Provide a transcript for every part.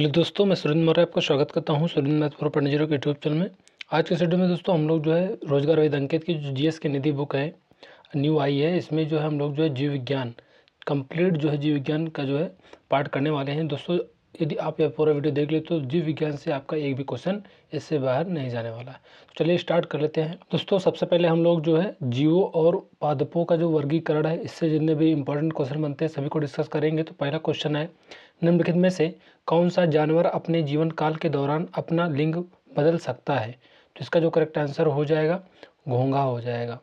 Hello दोस्तों, मैं सुरेंद्र मौर्य आपका स्वागत करता हूं सुरेंद्र मैथ फॉर पढ़ने जीरो के यूट्यूब चैनल में। आज के वीडियो में दोस्तों हम लोग जो है रोजगार वेद अंकित की जो जीएस की निधि बुक है न्यू आई है, इसमें जो है हम लोग जो है जीव विज्ञान कंप्लीट जो है जीव विज्ञान का जो है पार्ट करने वाले हैं। दोस्तों यदि आप यह पूरा वीडियो देख ले तो जीव विज्ञान से आपका एक भी क्वेश्चन इससे बाहर नहीं जाने वाला है। तो चलिए स्टार्ट कर लेते हैं। दोस्तों सबसे पहले हम लोग जो है जीवों और पादपों का जो वर्गीकरण है, इससे जितने भी इंपॉर्टेंट क्वेश्चन बनते हैं सभी को डिस्कस करेंगे। तो पहला क्वेश्चन है, निम्नलिखित में से कौन सा जानवर अपने जीवन काल के दौरान अपना लिंग बदल सकता है? तो इसका जो करेक्ट आंसर हो जाएगा घोंघा हो जाएगा।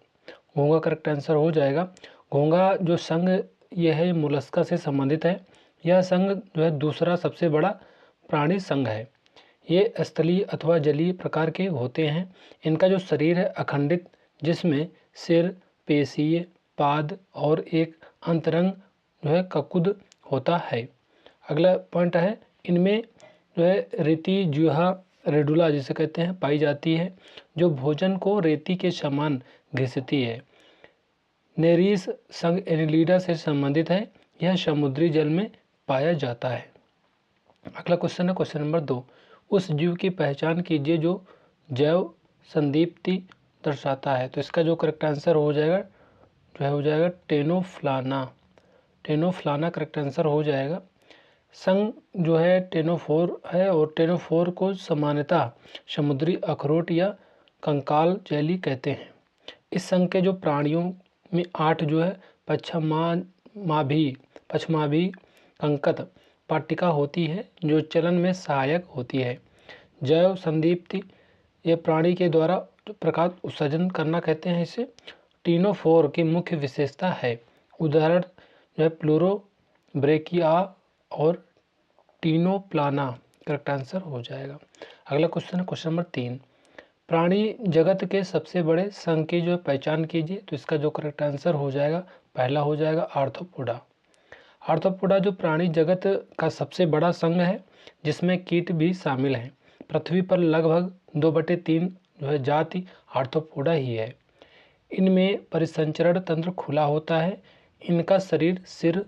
घोंघा करेक्ट आंसर हो जाएगा। घोंघा जो संघ यह है मोलस्का से संबंधित है। यह संघ जो है दूसरा सबसे बड़ा प्राणी संघ है। ये स्थलीय अथवा जलीय प्रकार के होते हैं। इनका जो शरीर है अखंडित, जिसमें सिर, पेशीय, पाद और एक अंतरंग जो है ककुद होता है। अगला पॉइंट है, इनमें जो है रेती जुहा रेडुला जिसे कहते हैं पाई जाती है, जो भोजन को रेती के समान घिसती है। नेरीस संघ एनिलिडा से संबंधित है। यह समुद्री जल में पाया जाता है। अगला क्वेश्चन है क्वेश्चन नंबर 2, उस जीव की पहचान कीजिए जो जैव संदीप्ति दर्शाता है। तो इसका जो करेक्ट आंसर हो जाएगा जो है हो जाएगा टेनोफ्लाना। टेनोफ्लाना करेक्ट आंसर हो जाएगा। संघ जो है टेनोफोर है और टेनोफोर को सामान्यतः समुद्री अखरोट या कंकाल जेली कहते हैं। इस संघ के जो प्राणियों में 8 जो है पश्चमाभी कंकत पाटिका होती है, जो चलन में सहायक होती है। जैव संदीप्ति ये प्राणी के द्वारा प्रकाश उत्सर्जन करना कहते हैं। इसे टीनोफोर की मुख्य विशेषता है। उदाहरण जो है प्लूरोब्रेकिया और टीनोप्लाना करेक्ट आंसर हो जाएगा। अगला क्वेश्चन है क्वेश्चन नंबर 3, प्राणी जगत के सबसे बड़े संघ की जो पहचान कीजिए। तो इसका जो करेक्ट आंसर हो जाएगा पहला हो जाएगा आर्थ्रोपोडा। आर्थ्रोपोडा जो प्राणी जगत का सबसे बड़ा संघ है, जिसमें कीट भी शामिल हैं। पृथ्वी पर लगभग 2/3 जो है जाति आर्थ्रोपोडा ही है। इनमें परिसंचरण तंत्र खुला होता है। इनका शरीर सिर,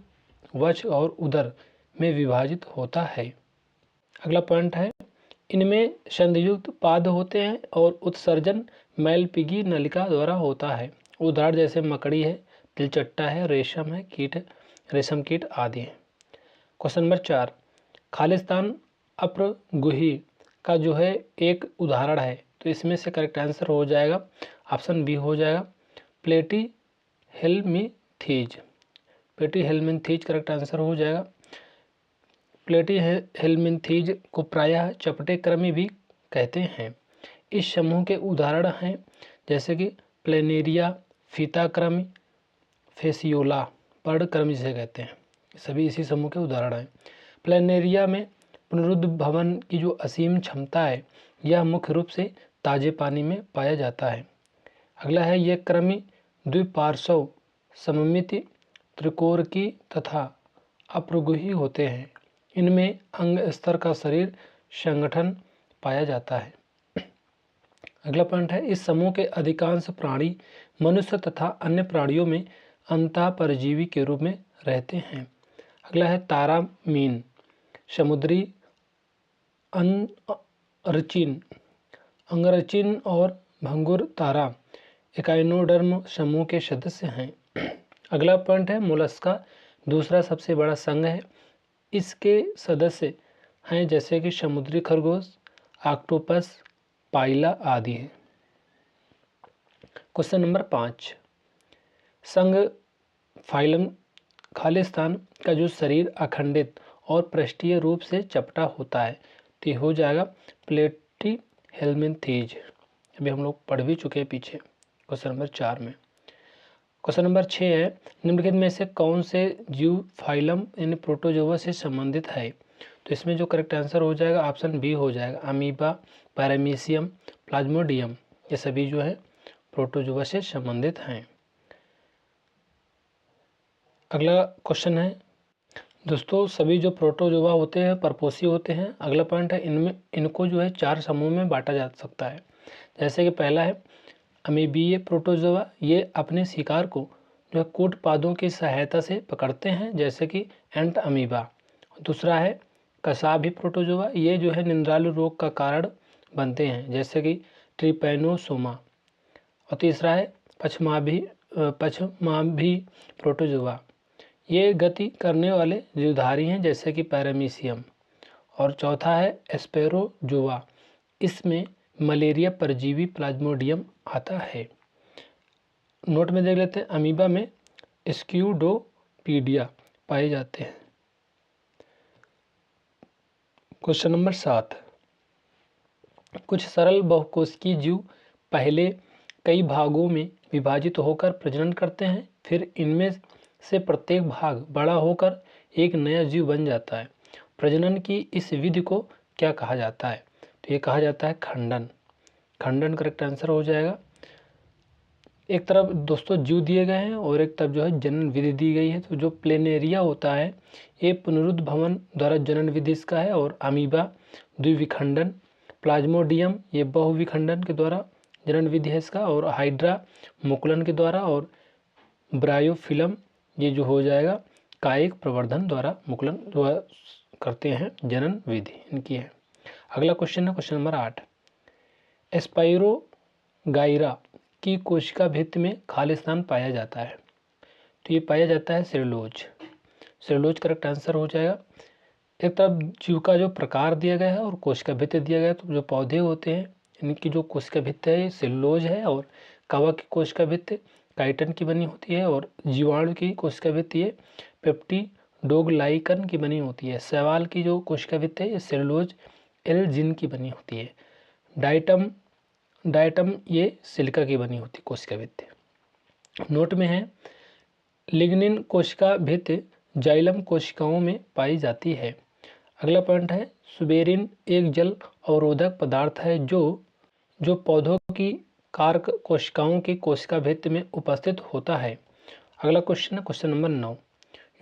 वक्ष और उदर में विभाजित होता है। अगला पॉइंट है, इनमें संधियुक्त पाद होते हैं और उत्सर्जन मैलपिगी नलिका द्वारा होता है। उदाहरण जैसे मकड़ी है, तिलचट्टा है, रेशम है, रेशम कीट आदि हैं। क्वेश्चन नंबर 4, खालिस्तान अप्रगुही का जो है एक उदाहरण है। तो इसमें से करेक्ट आंसर हो जाएगा ऑप्शन बी हो जाएगा प्लेटीहेल्मिंथीज। प्लेटीहेल्मिंथीज करेक्ट आंसर हो जाएगा। प्लेटीहेल्मिंथीज को प्रायः चपटे कृमि भी कहते हैं। इस समूह के उदाहरण हैं जैसे कि प्लेनेरिया, फीता कृमि, फेसियोला, पर्णकृमि जिसे कहते हैं। सभी इसी समूह के उदाहरण हैं। प्लेनेरिया में पुनरुद्भवन की जो असीम क्षमता है, यह मुख्य रूप से ताजे पानी में पाया जाता है। अगला है, यह कृमि द्विपार्श्व सममिति त्रिकोरकी तथा अप्रगुही होते हैं। इनमें अंग स्तर का शरीर संगठन पाया जाता है। अगला पॉइंट है, इस समूह के अधिकांश प्राणी मनुष्य तथा अन्य प्राणियों में अंतःपरजीवी के रूप में रहते हैं। अगला है, तारामीन समुद्री अंगरचिन और भंगुर तारा एकाइनोडर्म समूह के सदस्य हैं। अगला पॉइंट है, मोलस्का दूसरा सबसे बड़ा संघ है। इसके सदस्य हैं जैसे कि समुद्री खरगोश, ऑक्टोपस, पाइला आदि हैं। क्वेश्चन नंबर 5, संघ फाइलम खालिस्तान का जो शरीर अखंडित और पृष्ठीय रूप से चपटा होता है, तो ये हो जाएगा प्लेटीहेल्मिंथीज। अभी हम लोग पढ़ भी चुके हैं पीछे क्वेश्चन नंबर 4 में। क्वेश्चन नंबर 6 है, निम्नलिखित में से कौन से जीव फाइलम यानी प्रोटोजोआ से संबंधित है? तो इसमें जो करेक्ट आंसर हो जाएगा ऑप्शन बी हो जाएगा अमीबा, पैरामीशियम, प्लाज्मोडियम, ये सभी जो है प्रोटोजोआ से संबंधित हैं। अगला क्वेश्चन है दोस्तों, सभी जो प्रोटोजोआ होते हैं परपोषी होते हैं। अगला पॉइंट है, इनको जो है 4 समूह में बांटा जा सकता है। जैसे कि पहला है अमीबीय प्रोटोजोआ, ये अपने शिकार को जो है कूट पादों की सहायता से पकड़ते हैं जैसे कि एंट अमीबा। दूसरा है कसाव भी प्रोटोजोआ, ये जो है निंद्रालु रोग का कारण बनते हैं, जैसे कि ट्रिपैनोसोमा। और तीसरा है पक्षमाभि प्रोटोजोआ, ये गति करने वाले जीवधारी हैं, जैसे कि पैरामीशियम। और चौथा है एस्पेरोजोआ, इसमें मलेरिया परजीवी प्लाज्मोडियम आता है। नोट में देख लेते हैं, अमीबा में स्क्यूडोपीडिया पाए जाते हैं। क्वेश्चन नंबर 7, कुछ सरल बहुकोशिकीय जीव पहले कई भागों में विभाजित होकर प्रजनन करते हैं, फिर इनमें से प्रत्येक भाग बड़ा होकर एक नया जीव बन जाता है। प्रजनन की इस विधि को क्या कहा जाता है? तो ये कहा जाता है खंडन। खंडन करेक्ट आंसर हो जाएगा। एक तरफ दोस्तों जीव दिए गए हैं और एक तरफ जो है जनन विधि दी गई है। तो जो प्लेनेरिया होता है ये पुनरुद्भवन द्वारा जनन विधि इसका है, और अमीबा द्विविखंडन, प्लाज्मोडियम ये बहुविखंडन के द्वारा जनन विधि है इसका, और हाइड्रा मुकुलन के द्वारा, और ब्रायोफिलम ये जो हो जाएगा कायिक प्रवर्धन द्वारा मुकुलन द्वारा करते हैं जनन विधि इनकी है। अगला क्वेश्चन है क्वेश्चन नंबर 8, एस्पाइरोगाइरा की कोशिका भित्ति में खाली स्थान पाया जाता है। तो ये पाया जाता है सेलुलोज। सेलुलोज करेक्ट आंसर हो जाएगा। एक तरफ जीव का जो प्रकार दिया गया है और कोशिका भित्ति दिया गया है। तो जो पौधे होते हैं इनकी जो कोशिका भित्ति है सेलुलोज है, और कवक की कोशिका भित्ति काइटन की बनी होती है, और जीवाणु की कोशिका भित्ति है पेप्टिडोग्लाइकन की बनी होती है। शैवाल की जो कोशिका भित्ति है ये सेलुलोज एल्जिन की बनी होती है। डायटम ये सिलिका की बनी होती कोशिका भित्ति। नोट में है लिग्निन कोशिका भित्ति जाइलम कोशिकाओं में पाई जाती है। अगला पॉइंट है सुबेरिन एक जल अवरोधक पदार्थ है जो पौधों की कारक कोशिकाओं की कोशिका भित्ति में उपस्थित होता है। अगला क्वेश्चन है क्वेश्चन नंबर 9,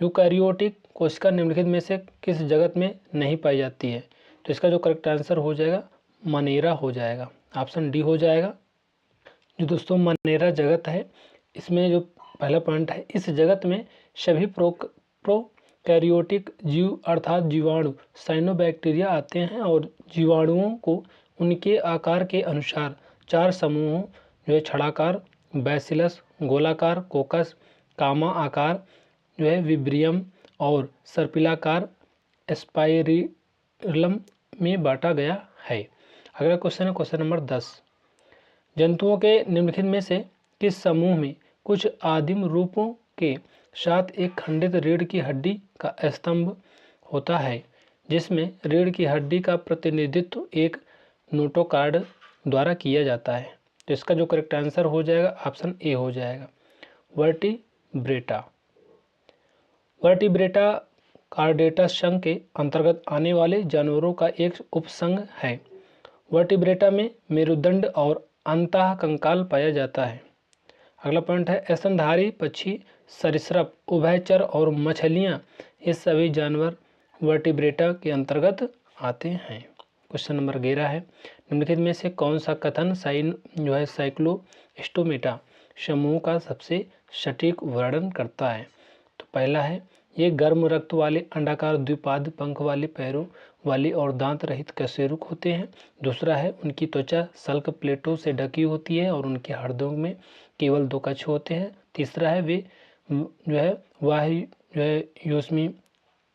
यूकैरियोटिक कोशिका निम्नलिखित में से किस जगत में नहीं पाई जाती है? तो इसका जो करेक्ट आंसर हो जाएगा मनेरा हो जाएगा, ऑप्शन डी हो जाएगा। जो दोस्तों मनेरा जगत है इसमें जो पहला पॉइंट है, इस जगत में सभी प्रोकैरियोटिक जीव अर्थात जीवाणु साइनोबैक्टीरिया आते हैं, और जीवाणुओं को उनके आकार के अनुसार 4 समूहों जो है छड़ाकार, बैसिलस, गोलाकार, कोकस, कामा आकार जो है विब्रियम, और सर्पिलाकार स्पाइरिलम में बांटा गया है। अगला क्वेश्चन है क्वेश्चन नंबर 10, जंतुओं के निम्नलिखित में से किस समूह में कुछ आदिम रूपों के साथ एक खंडित रीढ़ की हड्डी का स्तंभ होता है, जिसमें रीढ़ की हड्डी का प्रतिनिधित्व एक नोटोकार्ड द्वारा किया जाता है? तो इसका जो करेक्ट आंसर हो जाएगा ऑप्शन ए हो जाएगा, वर्टिब्रेटा। वर्टिब्रेटा कार्डेटा संघ के अंतर्गत आने वाले जानवरों का एक उपसंघ है। वर्टिब्रेटा में मेरुदंड और अंतः कंकाल पाया जाता है। अगला पॉइंट है स्तनधारी पक्षी, सरीसृप, उभयचर और मछलियाँ ये सभी जानवर वर्टिब्रेटा के अंतर्गत आते हैं। क्वेश्चन नंबर 11 है, निम्नलिखित में से कौन सा कथन साइक्लोस्टोमेटा समूह का सबसे सटीक वर्णन करता है? तो पहला है ये गर्म रक्त वाले अंडाकार द्विपाद पंख वाले पैरों वाली और दांत रहित कशेरुक होते हैं। दूसरा है उनकी त्वचा सल्क प्लेटों से ढकी होती है और उनके हृदयों में केवल 2 कक्ष होते हैं। तीसरा है वे जो है वायु जो है यूस्मी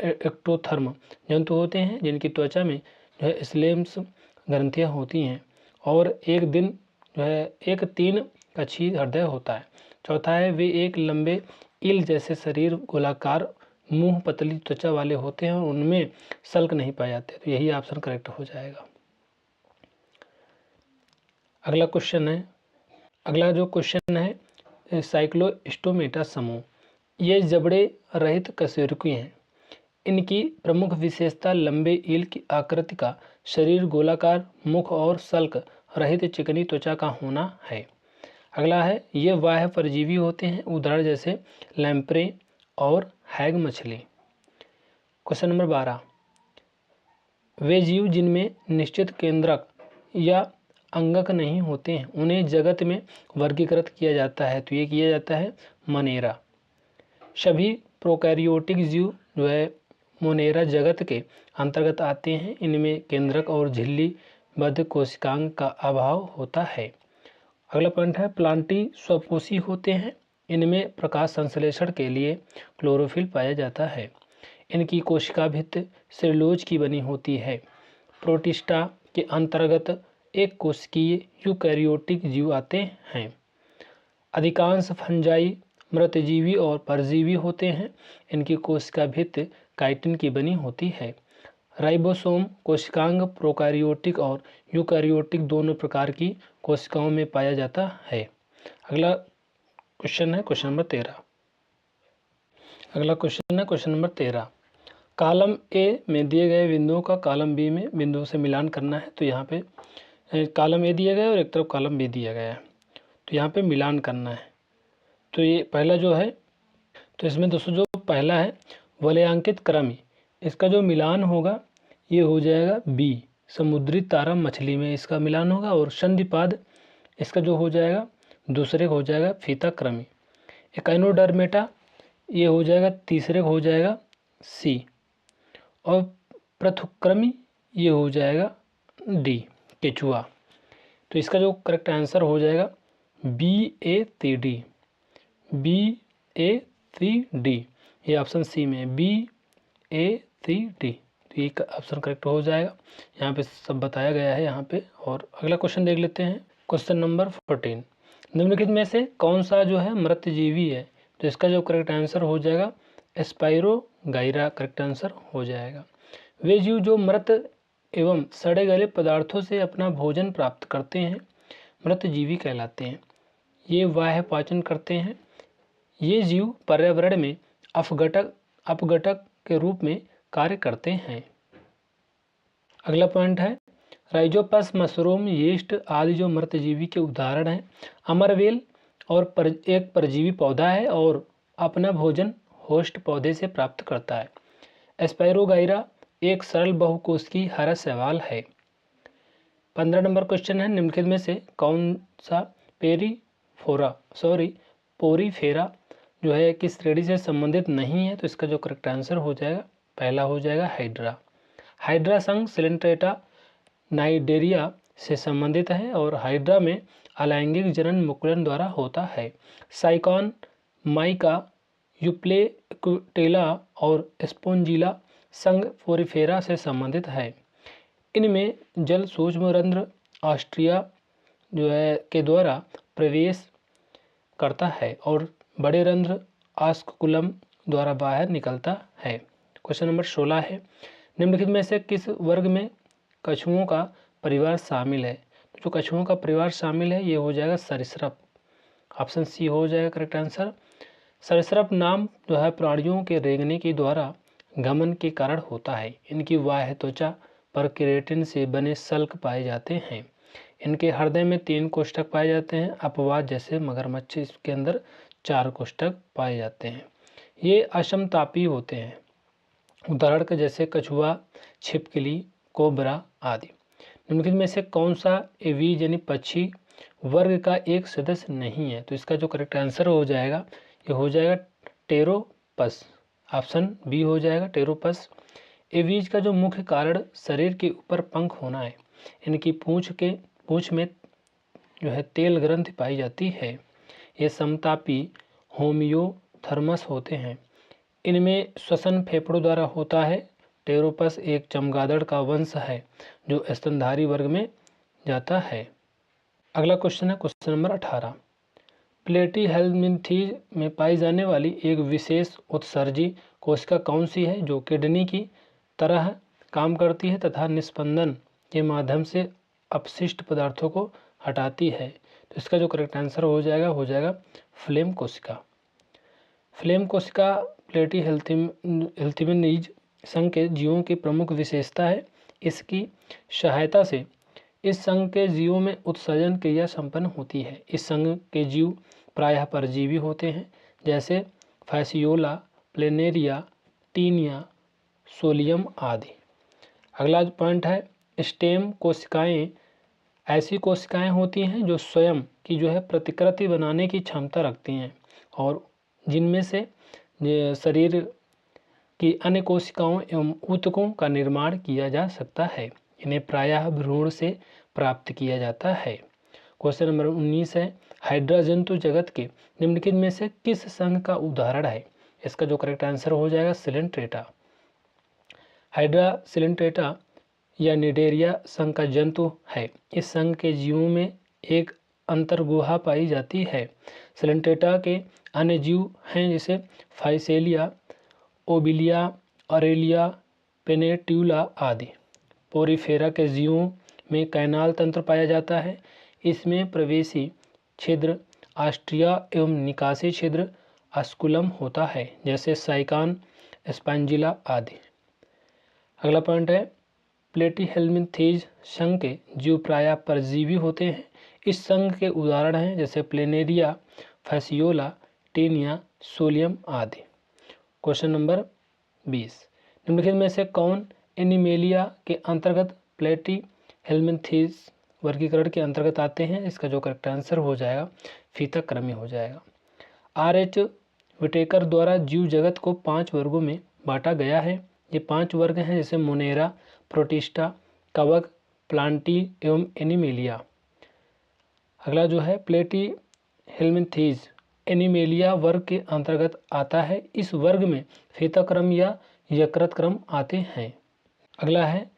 एक्टोथर्म जंतु होते हैं जिनकी त्वचा में जो है स्लेम्स ग्रंथियाँ होती हैं, और एक दिन जो है एक 3 कक्षीय हृदय होता है। चौथा है वे एक लंबे ईल जैसे शरीर, गोलाकार मुंह, पतली त्वचा वाले होते हैं और उनमें सल्क नहीं पाए जाते। तो यही ऑप्शन करेक्ट हो जाएगा। अगला जो क्वेश्चन है साइक्लोस्टोमेटा समूह, ये जबड़े रहित कशेरुकी हैं। इनकी प्रमुख विशेषता लंबे ईल की आकृति का शरीर, गोलाकार मुख और सल्क रहित चिकनी त्वचा का होना है। अगला है ये बाह्य परजीवी होते हैं, उदाहरण जैसे लैम्प्रे और हैग मछली। क्वेश्चन नंबर 12, वे जीव जिनमें निश्चित केंद्रक या अंगक नहीं होते हैं उन्हें जगत में वर्गीकृत किया जाता है। तो ये किया जाता है मनेरा। सभी प्रोकैरियोटिक जीव जो है मोनेरा जगत के अंतर्गत आते हैं। इनमें केंद्रक और झिल्लीबद्ध कोशिकांग का अभाव होता है। अगला पॉइंट है प्लांटी स्वपोषी होते हैं। इनमें प्रकाश संश्लेषण के लिए क्लोरोफिल पाया जाता है। इनकी कोशिका भित्ति सेलुलोज की बनी होती है। प्रोटिस्टा के अंतर्गत एक कोशिकीय यूकैरियोटिक जीव आते हैं। अधिकांश फंजाई मृतजीवी और परजीवी होते हैं। इनकी कोशिका भित्ति काइटिन की बनी होती है। राइबोसोम कोशिकांग प्रोकैरियोटिक और यूकैरियोटिक दोनों प्रकार की कोशिकाओं में पाया जाता है। अगला क्वेश्चन है क्वेश्चन नंबर 13। अगला क्वेश्चन है क्वेश्चन नंबर 13। कॉलम ए में दिए गए बिंदुओं का कॉलम बी में बिंदुओं से मिलान करना है। तो यहाँ पे कॉलम ए दिया गया है और एक तरफ कॉलम बी दिया गया है, तो यहाँ पे मिलान करना है। तो ये पहला जो है, तो इसमें दोस्तों जो पहला है वलयांकित क्रमी, इसका जो मिलान होगा ये हो जाएगा बी, समुद्री तारा मछली में इसका मिलान होगा। और संधिपाद इसका जो हो जाएगा दूसरे हो जाएगा फीता क्रमी। एकाइनोडर्मेटा ये हो जाएगा तीसरे हो जाएगा सी। और प्रथुक्रमी ये हो जाएगा डी, केचुआ। तो इसका जो करेक्ट आंसर हो जाएगा BACD, BACD, ये ऑप्शन सी में BACD। तो ये ऑप्शन करेक्ट हो जाएगा। यहाँ पे सब बताया गया है यहाँ पे। और अगला क्वेश्चन देख लेते हैं क्वेश्चन नंबर 14। निम्नलिखित में से कौन सा जो है मृतजीवी है? तो इसका जो करेक्ट आंसर हो जाएगा स्पाइरोगाइरा करेक्ट आंसर हो जाएगा। वे जीव जो मृत एवं सड़े गले पदार्थों से अपना भोजन प्राप्त करते हैं मृतजीवी कहलाते हैं। ये बाह्य पाचन करते हैं। ये जीव पर्यावरण में अपघटक के रूप में कार्य करते हैं। अगला पॉइंट है राइजोपस, मशरूम, यीस्ट आदि जो मृतजीवी के उदाहरण हैं। अमरवेल एक परजीवी पौधा है और अपना भोजन होस्ट पौधे से प्राप्त करता है। स्पाइरोगाइरा एक सरल बहुकोशिकीय हरा शैवाल है। 15 नंबर क्वेश्चन है निम्नलिखित में से कौन सा पोरीफेरा जो है किस श्रेणी से संबंधित नहीं है? तो इसका जो करेक्ट आंसर हो जाएगा पहला हो जाएगा हाइड्रा। हाइड्रा संघ सिलेंट्रेटा नाइडेरिया से संबंधित है और हाइड्रा में अलैंगिक जनन मुकुलन द्वारा होता है। साइकॉन, माइका, यूप्लेक्टेला और स्पोंजिला संघ पोरीफेरा से संबंधित है। इनमें जल सूक्ष्म रंध्र ऑस्ट्रिया जो है के द्वारा प्रवेश करता है और बड़े रंध्र आस्कुलम द्वारा बाहर निकलता है। क्वेश्चन नंबर 16 है निम्नलिखित में से किस वर्ग में कछुओं का परिवार शामिल है? जो कछुओं का परिवार शामिल है ये हो जाएगा सरीसृप, ऑप्शन सी हो जाएगा करेक्ट आंसर। सरीसृप नाम जो है प्राणियों के रेंगने के द्वारा गमन के कारण होता है। इनकी बाह्य त्वचा पर केराटिन से बने सल्क पाए जाते हैं। इनके हृदय में 3 कोष्ठक पाए जाते हैं। अपवाद जैसे मगरमच्छ इसके अंदर 4 कोष्ठक पाए जाते हैं। ये असमतापी होते हैं, उदाहरण के जैसे कछुआ, छिपकली, कोबरा आदि। निम्नलिखित में से कौन सा एवीज यानी पक्षी वर्ग का एक सदस्य नहीं है? तो इसका जो करेक्ट आंसर हो जाएगा ये हो जाएगा टेरोपस, ऑप्शन बी हो जाएगा टेरोपस। एवीज का जो मुख्य कारण शरीर के ऊपर पंख होना है। इनकी पूंछ में जो है तेल ग्रंथि पाई जाती है। ये समतापी होमियोथर्मस होते हैं। इनमें श्वसन फेफड़ों द्वारा होता है। टेरोपस एक चमगादड़ का वंश है जो स्तनधारी वर्ग में जाता है। अगला क्वेश्चन है क्वेश्चन नंबर 18। प्लेटीहेल्मिन्थीज में पाई जाने वाली एक विशेष उत्सर्जी कोशिका कौन सी है जो किडनी की तरह काम करती है तथा निस्पंदन के माध्यम से अपशिष्ट पदार्थों को हटाती है? तो इसका जो करेक्ट आंसर हो जाएगा फ्लेम कोशिका। फ्लेम कोशिका प्लेटीहेल्मिन्थीज संघ के जीवों की प्रमुख विशेषता है। इसकी सहायता से इस संघ के जीवों में उत्सर्जन क्रिया संपन्न होती है। इस संघ के जीव प्रायः परजीवी होते हैं जैसे फैसियोला, प्लेनेरिया, टीनिया, सोलियम आदि। अगला पॉइंट है स्टेम कोशिकाएं ऐसी कोशिकाएं होती हैं जो स्वयं की जो है प्रतिकृति बनाने की क्षमता रखती हैं और जिनमें से शरीर कि अन्य कोशिकाओं एवं ऊतकों का निर्माण किया जा सकता है। इन्हें प्रायः भ्रूण से प्राप्त किया जाता है। क्वेश्चन नंबर 19 है, हाइड्रा जंतु जगत के निम्नलिखित में से किस संघ का उदाहरण है? इसका जो करेक्ट आंसर हो जाएगा सिलेंट्रेटा। हाइड्रा सिलेंट्रेटा या निडेरिया संघ का जंतु है। इस संघ के जीवों में एक अंतर्गुहा पाई जाती है। सिलेंट्रेटा के अन्य जीव हैं जैसे फाइसेलिया, ओबिलिया, अरेलिया, पेनेट्यूला आदि। पोरीफेरा के जीवों में कैनाल तंत्र पाया जाता है। इसमें प्रवेशी छिद्र आस्ट्रिया एवं निकासी छिद्र आस्कुलम होता है, जैसे साइकान, स्पांजिला आदि। अगला पॉइंट है, प्लेटीहेल्मिन्थेज संघ के जीव प्रायः परजीवी होते हैं। इस संघ के उदाहरण हैं जैसे प्लेनेरिया, फैसियोला, टेनिया, सोलियम आदि। क्वेश्चन नंबर 20, निम्नलिखित में से कौन एनिमेलिया के अंतर्गत प्लेटीहेल्मिन्थेज वर्गीकरण के अंतर्गत आते हैं? इसका जो करेक्ट आंसर हो जाएगा फीताक्रमी हो जाएगा। R.H. विटेकर द्वारा जीव जगत को 5 वर्गों में बांटा गया है। ये 5 वर्ग हैं जैसे मोनेरा, प्रोटिस्टा, कवक, प्लांटी एवं एनिमेलिया। अगला जो है प्लेटीहेल्मिन्थेज एनिमेलिया वर्ग के अंतर्गत आता है। इस वर्ग में फीताक्रम या यकृत क्रम आते हैं। अगला है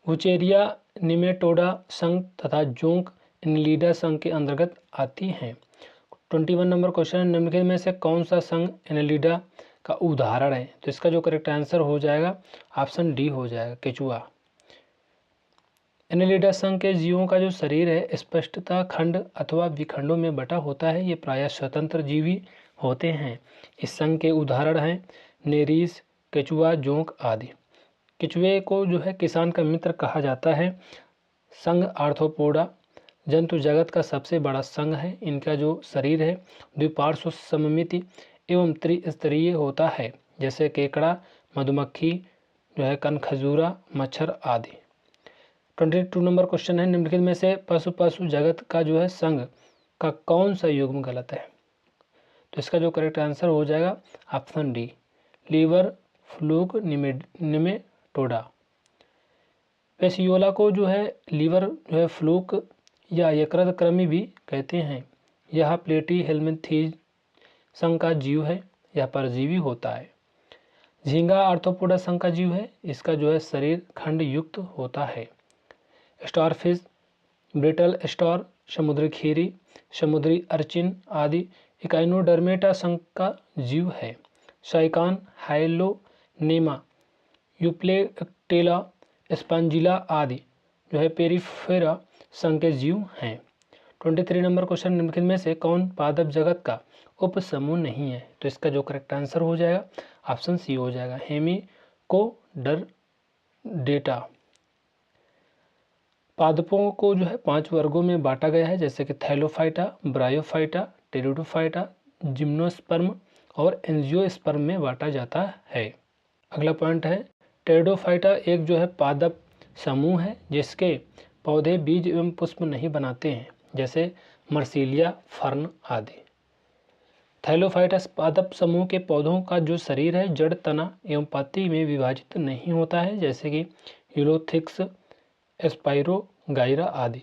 वुचेरिया निमेटोडा संघ तथा जोंक एनिलिडा संघ के अंतर्गत आती हैं। 21 नंबर क्वेश्चन, निम्नलिखित में से कौन सा संघ एनिलिडा का उदाहरण है? तो इसका जो करेक्ट आंसर हो जाएगा ऑप्शन डी हो जाएगा, केचुआ। एनिलिडा संघ के जीवों का जो शरीर है स्पष्टता खंड अथवा विखंडों में बटा होता है। ये प्रायः स्वतंत्र जीवी होते हैं। इस संघ के उदाहरण हैं नेरीस, केचुआ, जोंक आदि। केचुए को जो है किसान का मित्र कहा जाता है। संघ आर्थ्रोपोडा जंतु जगत का सबसे बड़ा संघ है। इनका जो शरीर है द्विपार्श्व सममिति एवं त्रिस्तरीय होता है, जैसे केकड़ा, मधुमक्खी जो है, कनखजूरा, मच्छर आदि। 22 नंबर क्वेश्चन है, निम्नलिखित में से पशु जगत का जो है संघ का कौन सा युग्म गलत है? तो इसका जो करेक्ट आंसर हो जाएगा option D, liver fluke nematoda. पेसियोला को जो है लीवर जो है फ्लूक या यकृत क्रमी भी कहते हैं। यह प्लेटीहेल्मिन्थेज संघ का जीव है। यह परजीवी होता है। झींगा आर्थ्रोपोडा संघ का जीव है। इसका जो है शरीर खंड युक्त होता है। स्टारफिश, ब्रिटल स्टार, समुद्री खीरी, समुद्री अर्चिन आदि इकाइनोडर्मेटा संघ का जीव है। साइकान, हाइलोनेमा, यूप्लेक्टेला, स्पांजिला आदि जो है पेरिफेरा संघ के जीव हैं। 23 नंबर क्वेश्चन, निम्नलिखित में से कौन पादप जगत का उपसमूह नहीं है? तो इसका जो करेक्ट आंसर हो जाएगा ऑप्शन सी हो जाएगा, हेमिकोडर्डेटा। पादपों को जो है 5 वर्गों में बांटा गया है, जैसे कि थैलोफाइटा, ब्रायोफाइटा, टेरिडोफाइटा, जिम्नोस्पर्म और एंजियोस्पर्म में बांटा जाता है। अगला पॉइंट है, टेरिडोफाइटा एक जो है पादप समूह है जिसके पौधे बीज एवं पुष्प नहीं बनाते हैं, जैसे मर्सिलिया, फर्न आदि। थैलोफाइटस पादप समूह के पौधों का जो शरीर है जड़, तना एवं पत्ती में विभाजित नहीं होता है, जैसे कि यूलोथिक्स, एस्पाइरो, गाइरा आदि।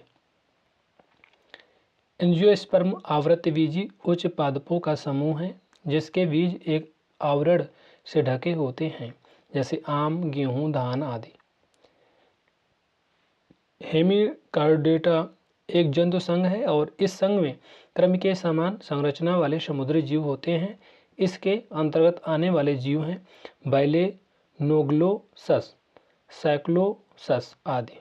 एंजियोस्पर्म आवृतबीजी उच्च पादपों का समूह है जिसके बीज एक आवरण से ढके होते हैं, जैसे आम, गेहूं, धान आदि। हेमिकार्डेटा एक जंतु संघ है और इस संघ में क्रम के समान संरचना वाले समुद्री जीव होते हैं। इसके अंतर्गत आने वाले जीव हैं बाइलेनोग्लोसस, साइक्लोसस आदि।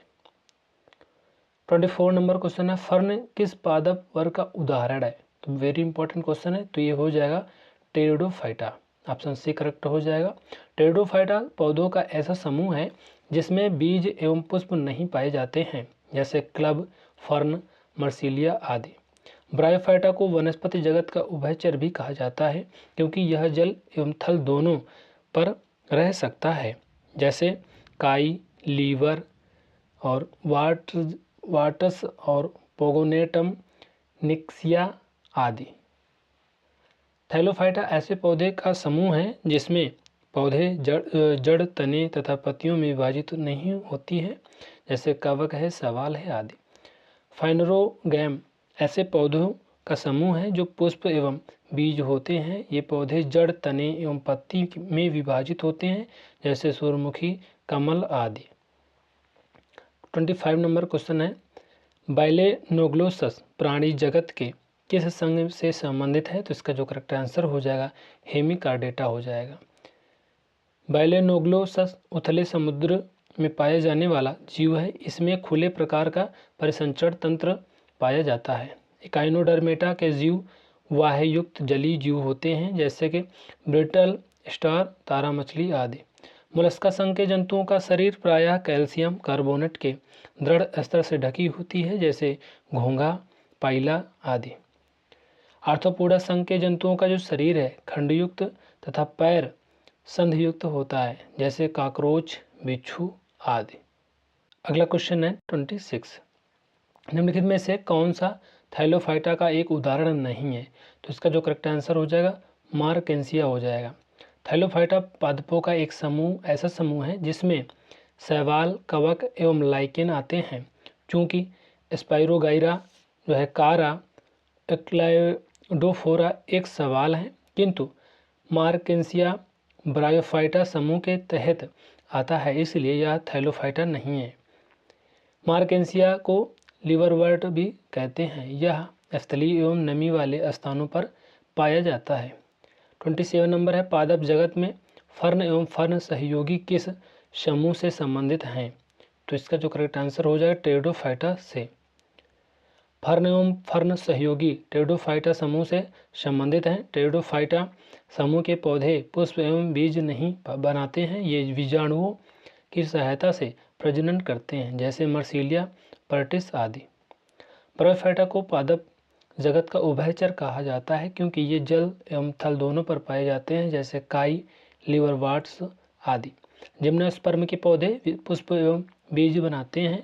24 नंबर क्वेश्चन है, फर्न किस पादप वर्ग का उदाहरण है? तो वेरी इंपॉर्टेंट क्वेश्चन है, तो ये हो जाएगा टेरिडोफाइटा। ऑप्शन सी करेक्ट हो जाएगा। टेरिडोफाइटा पौधों का ऐसा समूह है जिसमें बीज एवं पुष्प नहीं पाए जाते हैं, जैसे क्लब, फर्न, मर्सिलिया आदि। ब्रायोफाइटा को वनस्पति जगत का उभयचर भी कहा जाता है क्योंकि यह जल एवं थल दोनों पर रह सकता है, जैसे काई, लीवर और वाटस और पोगोनेटम निक्सिया आदि। थैलोफाइटा ऐसे पौधे का समूह है जिसमें पौधे जड़ तने तथा पत्तियों में विभाजित नहीं होती है, जैसे कवक है, शैवाल है आदि। फाइनेरोगैम ऐसे पौधों का समूह है जो पुष्प एवं बीज होते हैं। ये पौधे जड़ तने एवं पत्ती में विभाजित होते हैं, जैसे सूर्यमुखी, कमल आदि। 25 नंबर क्वेश्चन है, बाइलेनोग्लोसस प्राणी जगत के किस संघ से संबंधित है? तो इसका जो करेक्ट आंसर हो जाएगा हेमिकार्डेटा हो जाएगा। बाइलेनोग्लोसस उथले समुद्र में पाया जाने वाला जीव है। इसमें खुले प्रकार का परिसंचरण तंत्र पाया जाता है। इकाइनोडर्मेटा के जीव वाह्युक्त जलीय जीव होते हैं, जैसे कि ब्रिटल स्टार, तारा मछली आदि। मोलस्का संघ के जंतुओं का शरीर प्रायः कैल्शियम कार्बोनेट के दृढ़ स्तर से ढकी होती है, जैसे घोंघा, पाइला आदि। आर्थ्रोपोडा संघ के जंतुओं का जो शरीर है खंडयुक्त तथा पैर संधियुक्त होता है, जैसे काकरोच, बिच्छू आदि। अगला क्वेश्चन है 26, निम्नलिखित में से कौन सा थैलोफाइटा का एक उदाहरण नहीं है? तो इसका जो करेक्ट आंसर हो जाएगा मार्केंसिया हो जाएगा। थैलोफाइटा पादपों का एक समूह ऐसा समूह है जिसमें शैवाल, कवक एवं लाइकेन आते हैं। चूँकि स्पाइरोगाइरा जो है कारा, एक्लाइडोफोरा एक शैवाल है, किंतु मार्केंसिया ब्रायोफाइटा समूह के तहत आता है, इसलिए यह थैलोफाइटा नहीं है। मार्केंसिया को लिवरवर्ट भी कहते हैं। यह स्थलीय एवं नमी वाले स्थानों पर पाया जाता है। 27 नंबर है, पादप जगत में फर्न एवं फर्न सहयोगी किस समूह से संबंधित हैं? तो इसका जो करेक्ट आंसर हो जाएगा टेरिडोफाइटा से। फर्न एवं फर्न सहयोगी टेरिडोफाइटा समूह से संबंधित हैं। टेरिडोफाइटा समूह के पौधे पुष्प एवं बीज नहीं बनाते हैं, ये बीजाणुओं की सहायता से प्रजनन करते हैं, जैसे मर्सिलिया, पर्टिस आदि। ब्रायोफाइटा को पादप जगत का उभयचर कहा जाता है, क्योंकि ये जल एवं थल दोनों पर पाए जाते हैं, जैसे काई, लिवरवर्ट्स आदि। जिम्नोस्पर्म के पौधे पुष्प एवं बीज बनाते हैं।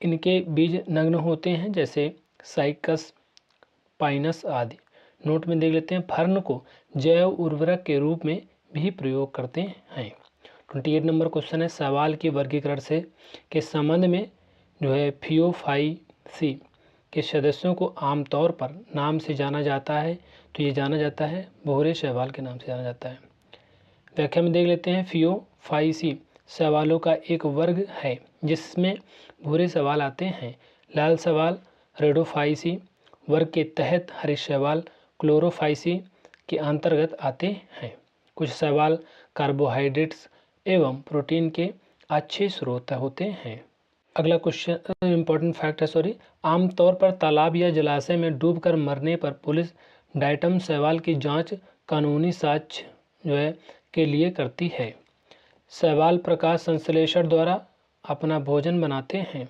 इनके बीज नग्न होते हैं, जैसे साइकस, पाइनस आदि। नोट में देख लेते हैं, फर्न को जैव उर्वरक के रूप में भी प्रयोग करते हैं। 28 नंबर क्वेश्चन है, शैवाल के वर्गीकरण से के संबंध में जो है फियोफाइसी के सदस्यों को आमतौर पर नाम से जाना जाता है। तो ये जाना जाता है भूरे शैवाल के नाम से जाना जाता है। व्याख्या में देख लेते हैं, फियोफाइसी शैवालों का एक वर्ग है जिसमें भूरे शैवाल आते हैं। लाल शैवाल रेडोफाइसी वर्ग के तहत, हरे शैवाल क्लोरोफाइसी के अंतर्गत आते हैं। कुछ शैवाल कार्बोहाइड्रेट्स एवं प्रोटीन के अच्छे स्रोत होते हैं। अगला क्वेश्चन इंपॉर्टेंट फैक्ट है, आमतौर पर तालाब या जलाशय में डूबकर मरने पर पुलिस डायटम शैवाल की जांच कानूनी साक्ष्य जो है के लिए करती है। शैवाल प्रकाश संश्लेषण द्वारा अपना भोजन बनाते हैं।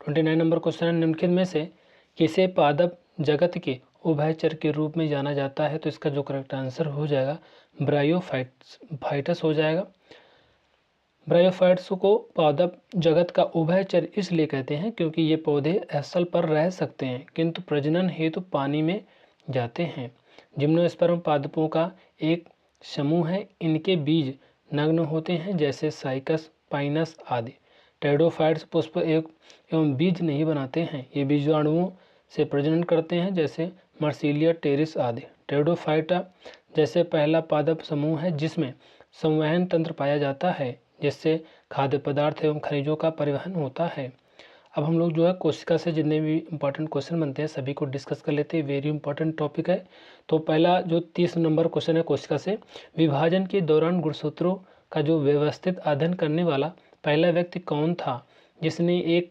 29 नंबर क्वेश्चन है, निम्नलिखित में से किसे पादप जगत के उभयचर के रूप में जाना जाता है? तो इसका जो करेक्ट आंसर हो जाएगा ब्रायोफाइटस हो जाएगा। ब्रायोफाइट्स को पादप जगत का उभयचर इसलिए कहते हैं क्योंकि ये पौधे स्थल पर रह सकते हैं, किंतु प्रजनन हेतु पानी में जाते हैं। जिम्नोस्पर्म पादपों का एक समूह है। इनके बीज नग्न होते हैं, जैसे साइकस, पाइनस आदि। टेरिडोफाइट्स पुष्प एवं बीज नहीं बनाते हैं, ये बीजाणुओं से प्रजनन करते हैं, जैसे मर्सिलिया, टेरिस आदि। टेरिडोफाइटा जैसे पहला पादप समूह है जिसमें संवहन तंत्र पाया जाता है, जिससे खाद्य पदार्थ एवं खनिजों का परिवहन होता है। अब हम लोग जो है कोशिका से जितने भी इंपॉर्टेंट क्वेश्चन बनते हैं सभी को डिस्कस कर लेते हैं। वेरी इंपॉर्टेंट टॉपिक है। तो पहला जो 30 नंबर क्वेश्चन है कोशिका से, विभाजन के दौरान गुणसूत्रों का जो व्यवस्थित अध्ययन करने वाला पहला व्यक्ति कौन था जिसने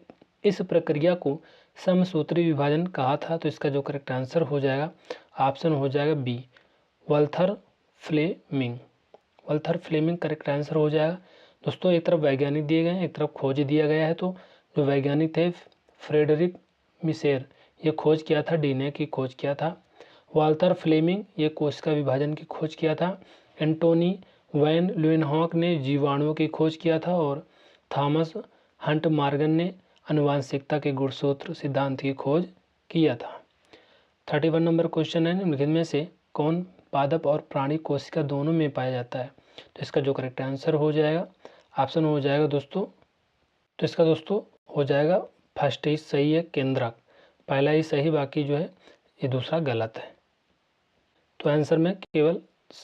इस प्रक्रिया को समसूत्री विभाजन कहा था? तो इसका जो करेक्ट आंसर हो जाएगा ऑप्शन हो जाएगा B, Walther Flemming. Walther Flemming correct answer हो जाएगा। दोस्तों एक तरफ वैज्ञानिक दिए गए हैं, एक तरफ खोज दिया गया है। तो जो वैज्ञानिक थे फ्रेडरिक मिशेर, ये खोज किया था, डीएनए की खोज किया था। वॉल्थर फ्लेमिंग ये कोशिका विभाजन की खोज किया था। एंटोनी वैन ल्यूएनहॉक ने जीवाणुओं की खोज किया था और थॉमस हंट मॉर्गन ने आनुवंशिकता के गुणसूत्र सिद्धांत की खोज किया था। 31 नंबर क्वेश्चन है, निम्नलिखित में से कौन पादप और प्राणी कोशिका दोनों में पाया जाता है? तो इसका जो करेक्ट आंसर हो जाएगा ऑप्शन हो जाएगा दोस्तों, तो इसका दोस्तों हो जाएगा फर्स्ट ही सही है केंद्रक, पहला ही सही, बाकी जो है ये दूसरा गलत है। तो आंसर में केवल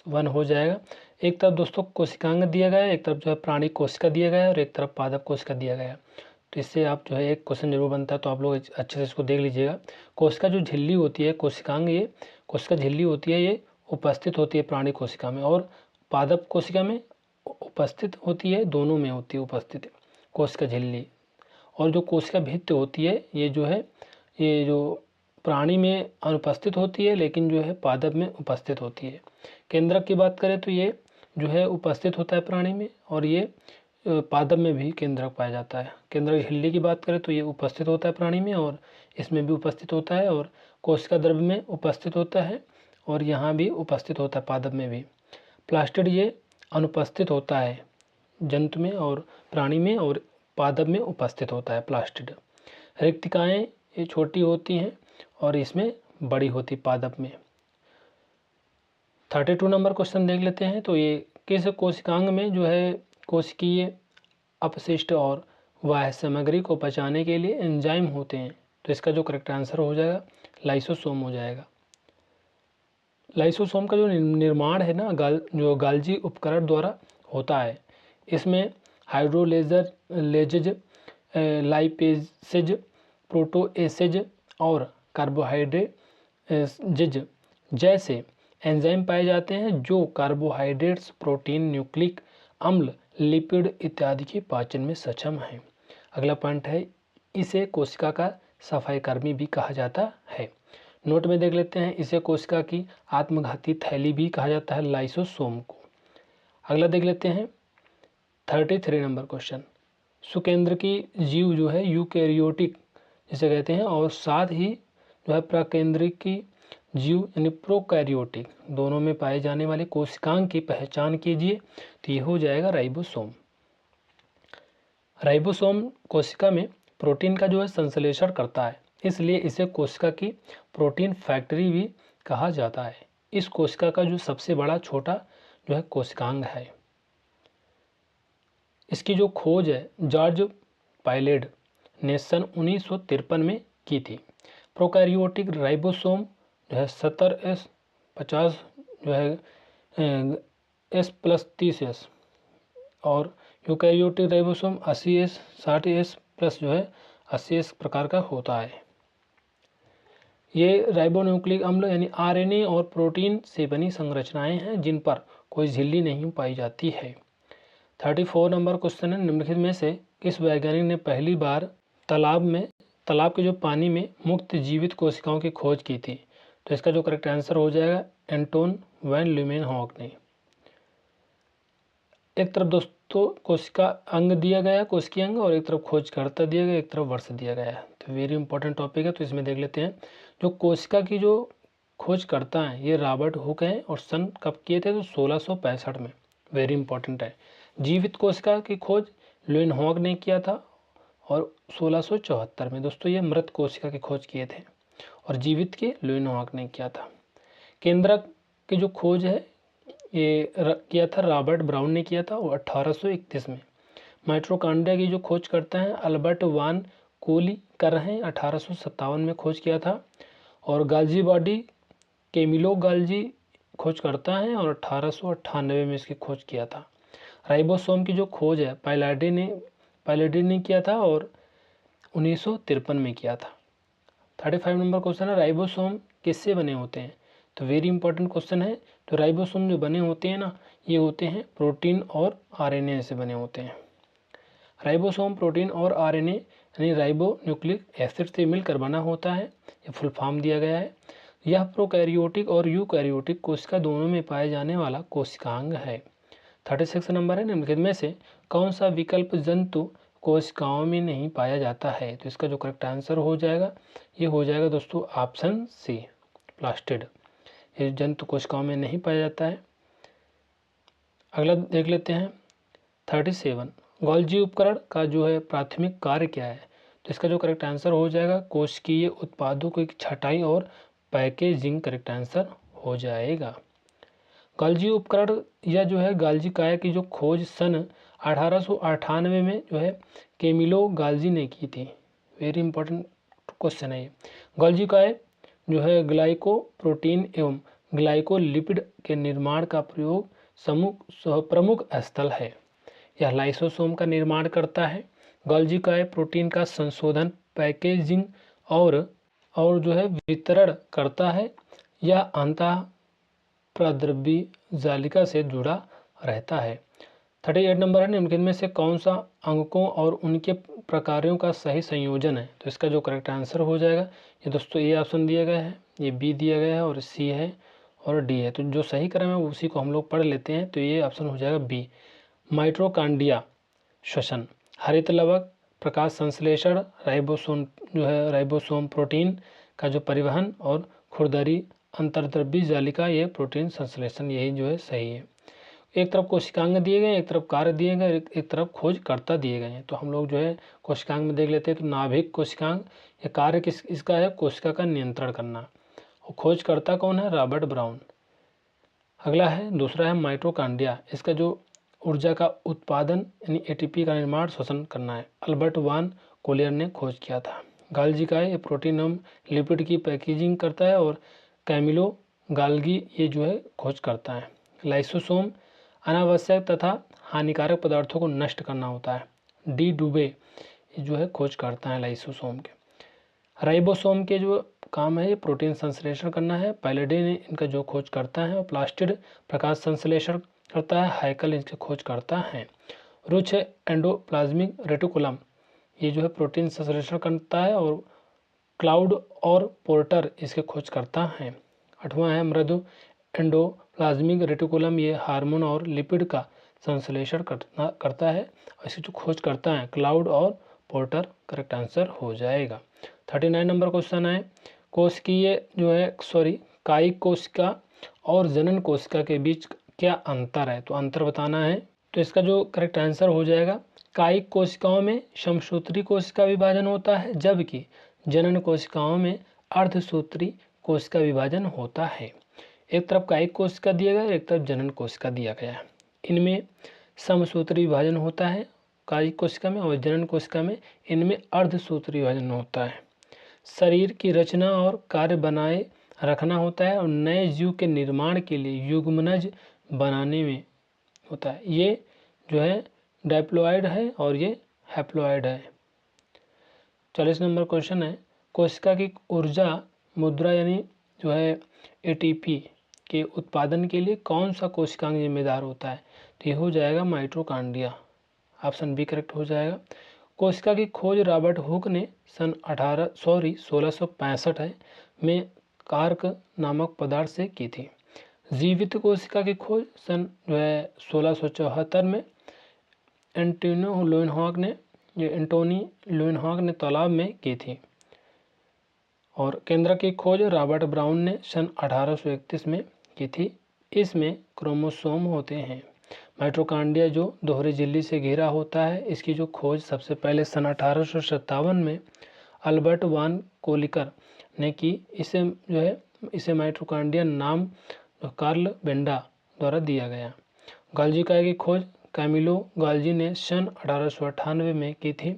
1 हो जाएगा। एक तरफ दोस्तों कोशिकांग दिया गया है, एक तरफ जो है प्राणी कोशिका दिया गया है और एक तरफ पादप कोशिका दिया गया है। तो इससे आप जो है एक क्वेश्चन जरूर बनता है, तो आप लोग अच्छे से इसको देख लीजिएगा। कोशिका जो झिल्ली होती है कोशिकांग, ये कोशिका झिल्ली होती है, ये उपस्थित होती है प्राणी कोशिका में और पादप कोशिका में उपस्थित होती है, दोनों में होती है उपस्थित कोशिका झिल्ली। और जो कोशिका भित्ति होती है ये जो है ये जो प्राणी में अनुपस्थित होती है, लेकिन जो है पादप में उपस्थित होती है। केंद्रक की बात करें तो ये जो है उपस्थित होता है प्राणी में और ये पादप में भी केंद्रक पाया जाता है। केंद्रक झिल्ली की बात करें तो ये उपस्थित होता है प्राणी में और इसमें भी उपस्थित होता है और कोशिका द्रव्य में उपस्थित होता है और यहाँ भी उपस्थित होता है पादप में भी। प्लास्टिड ये अनुपस्थित होता है जंतु में और प्राणी में और पादप में उपस्थित होता है प्लास्टिड। रिक्तिकाएँ ये छोटी होती हैं और इसमें बड़ी होती पादप में। 32 नंबर क्वेश्चन देख लेते हैं। तो ये किस कोशिकांग में जो है कोशिकीय अपशिष्ट और वाह्य सामग्री को पचाने के लिए एंजाइम होते हैं? तो इसका जो करेक्ट आंसर हो जाएगा लाइसोसोम हो जाएगा। लाइसोसोम का जो निर्माण है ना जो गाल्जी उपकरण द्वारा होता है, इसमें हाइड्रोलेजेज, लाइपेसेज, प्रोटोएसेज और कार्बोहाइड्रेट जैसे एंजाइम पाए जाते हैं जो कार्बोहाइड्रेट्स, प्रोटीन, न्यूक्लिक अम्ल, लिपिड इत्यादि के पाचन में सक्षम हैं। अगला पॉइंट है इसे कोशिका का सफाई कर्मी भी कहा जाता है। नोट में देख लेते हैं, इसे कोशिका की आत्मघाती थैली भी कहा जाता है लाइसोसोम को। अगला देख लेते हैं 33 नंबर क्वेश्चन। सुकेंद्र की जीव जो है यूकैरियोटिक जिसे कहते हैं और साथ ही जो है प्रकेंद्रिक की जीव यानी प्रोकैरियोटिक दोनों में पाए जाने वाले कोशिकांग की पहचान कीजिए। तो ये हो जाएगा राइबोसोम। राइबोसोम कोशिका में प्रोटीन का जो है संश्लेषण करता है, इसलिए इसे कोशिका की प्रोटीन फैक्ट्री भी कहा जाता है। इस कोशिका का जो सबसे बड़ा छोटा जो है कोशिकांग है। इसकी जो खोज है जॉर्ज पायलेड ने सन 1953 में की थी। प्रोकैरियोटिक राइबोसोम जो है 70S50 जो है S+30S और eukaryotic ribosome 80S 60S plus जो है 80S प्रकार का होता है। ये राइबोन्यूक्लिक अम्ल यानी आरएनए और प्रोटीन से बनी संरचनाएं हैं जिन पर कोई झिल्ली नहीं पाई जाती है। 34 नंबर क्वेश्चन है, निम्नलिखित में से किस वैज्ञानिक ने पहली बार तालाब के जो पानी में मुक्त जीवित कोशिकाओं की खोज की थी? तो इसका जो करेक्ट आंसर हो जाएगा एंटोन वैन ल्यूमेनहॉक ने। एक तरफ दोस्तों कोशिका अंग दिया गया, कोशिकीय अंग, और एक तरफ खोजकर्ता दिया गया, एक तरफ वर्ष दिया गया है। तो वेरी इंपॉर्टेंट टॉपिक है, तो इसमें देख लेते हैं। जो कोशिका की जो खोज करता है ये रॉबर्ट हुक हैं और सन कब किए थे? तो 1665 में। वेरी इंपॉर्टेंट है। जीवित कोशिका की खोज ल्यूमेनहॉक ने किया था और 1674 में। दोस्तों ये मृत कोशिका की खोज किए थे और जीवित की ल्यूमेनहॉक ने किया था। केंद्रक की जो खोज है ये किया था रॉबर्ट ब्राउन ने किया था और 1831 में। माइटोकॉन्ड्रिया की जो खोज करते हैं अल्बर्ट वान कोली कर रहे हैं, 1857 में खोज किया था। और गाल्जी बॉडी कैमिलो गाल्जी खोज करता है और 1898 में इसकी खोज किया था। राइबोसोम की जो खोज है पायलेडी ने किया था और 1953 में किया था। 35 नंबर क्वेश्चन है, राइबोसोम किससे बने होते हैं? तो वेरी इंपॉर्टेंट क्वेश्चन है। तो राइबोसोम जो बने होते हैं ना, ये होते हैं प्रोटीन और आरएनए से बने होते हैं। राइबोसोम प्रोटीन और आरएनए यानी राइबो न्यूक्लिक एसिड से मिलकर बना होता है, ये फुल फॉर्म दिया गया है। यह प्रोकैरियोटिक और यूकैरियोटिक कोशिका दोनों में पाए जाने वाला कोशिकांग है। 36 नंबर है, निम्नलिखित में से कौन सा विकल्प जंतु कोशिकाओं में नहीं पाया जाता है? तो इसका जो करेक्ट आंसर हो जाएगा ये हो जाएगा दोस्तों ऑप्शन सी प्लास्टिड। ये जंतु कोशिकाओं में नहीं पाया जाता है। अगला देख लेते हैं 37, गोल्जी उपकरण का जो है प्राथमिक कार्य क्या है? तो इसका जो करेक्ट आंसर हो जाएगा कोशिकीय उत्पादों की छटाई और पैकेजिंग करेक्ट आंसर हो जाएगा। गाल्जी उपकरण या जो है गाल्जी काय की जो खोज सन 1898 में जो है कैमिलो गाल्जी ने की थी। वेरी इंपॉर्टेंट क्वेश्चन है ये। गाल्जी काय जो है ग्लाइको प्रोटीन एवं ग्लाइकोलिपिड के निर्माण का प्रमुख स्थल है। यह लाइसोसोम का निर्माण करता है। गाल्जी काय प्रोटीन का संशोधन, पैकेजिंग और जो है वितरण करता है। यह अंतः प्रद्रव्य जालिका से जुड़ा रहता है। 38 नंबर है, निम्नलिखित में से कौन सा अंगकों और उनके प्रकारों का सही संयोजन है? तो इसका जो करेक्ट आंसर हो जाएगा, ये दोस्तों ए ऑप्शन दिया गया है, ये बी दिया गया है और सी है और डी है। तो जो सही क्रम है उसी को हम लोग पढ़ लेते हैं। तो ये ऑप्शन हो जाएगा बी, माइटोकॉन्ड्रिया श्वसन, हरित लवक, प्रकाश संश्लेषण, राइबोसोम जो है राइबोसोम प्रोटीन का जो परिवहन और खुरदरी अंतर्द्रव्य जालिका, ये प्रोटीन संश्लेषण, यही जो है सही है। एक तरफ कोशिकांग दिए गए, एक तरफ कार्य दिए गए, एक तरफ खोजकर्ता दिए गए हैं। तो हम लोग जो है कोशिकांग में देख लेते हैं। तो नाभिक कोशिकांग, ये कार्य इसका है कोशिका का नियंत्रण करना, और खोजकर्ता कौन है? Robert brown. अगला है, दूसरा है माइटोकॉन्ड्रिया, इसका जो ऊर्जा का उत्पादन यानी एटीपी का निर्माण श्वसन करना है, अल्बर्ट वान कोलियर ने खोज किया था। गाल्जी काय ये प्रोटीन एवं लिपिड की पैकेजिंग करता है, और कैमिलो गाल्गी ये जो है खोज करता है। लाइसोसोम अनावश्यक तथा हानिकारक पदार्थों को नष्ट करना होता है। डी डुबे ये जो है खोज करता है लाइसोसोम के। राइबोसोम के जो काम है ये प्रोटीन संश्लेषण करना है। पैलेडे ने इनका जो खोज करता है, और प्लास्टिड प्रकाश संश्लेषण करता है। हाइकल इसके खोज करता है। रुच है एंडोप्लाज्मिक रेटिकुलम, ये जो है प्रोटीन संश्लेषण करता है, और क्लाउड और पोर्टर इसके खोज करता है। 8वां है मृदु एंडोप्लाज्मिक रेटिकुलम, ये हार्मोन और लिपिड का संश्लेषण करता है, और इसकी जो खोज करता है क्लाउड और पोर्टर, करेक्ट आंसर हो जाएगा। 39 नंबर क्वेश्चन है, कोशिकीय जो है कायिक कोशिका और जनन कोशिका के बीच क्या अंतर है? तो अंतर बताना है। तो इसका जो करेक्ट आंसर हो जाएगा, कायिक कोशिकाओं में समसूत्री कोशिका विभाजन होता है, जबकि जनन कोशिकाओं में अर्धसूत्री कोशिका विभाजन होता है। एक तरफ कायिक कोशिका दिया गया, एक तरफ जनन कोशिका दिया गया है। इनमें समसूत्री विभाजन होता है कायिक कोशिका में, और जनन कोशिका में इनमें अर्धसूत्री विभाजन होता है। शरीर की रचना और कार्य बनाए रखना होता है, और नए जीव के निर्माण के लिए युग्मनज बनाने में होता है। ये जो है डाइप्लॉइड है और ये हैप्लॉइड है। 40 नंबर क्वेश्चन है, कोशिका की ऊर्जा मुद्रा यानी जो है एटीपी के उत्पादन के लिए कौन सा कोशिकांग जिम्मेदार होता है? तो ये हो जाएगा माइटोकॉन्ड्रिया, ऑप्शन बी करेक्ट हो जाएगा। कोशिका की खोज रॉबर्ट हुक ने सन 1665 में कार्क नामक पदार्थ से की थी। जीवित कोशिका की खोज सन जो है 1674 में एंटोनी लुइनहॉक ने तालाब में की थी। और केंद्र की खोज रॉबर्ट ब्राउन ने सन 1831 में की थी। इसमें क्रोमोसोम होते हैं। माइटोकॉन्ड्रिया जो दोहरी झिल्ली से घिरा होता है, इसकी जो खोज सबसे पहले सन 1857 में अल्बर्ट वान कोलिकर ने की। इसे माइटोकॉन्ड्रिया नाम कार्ल बेंडा द्वारा दिया गया। गाल्जी काय की खोज कैमिलो गाल्जी ने सन 1898 में की थी।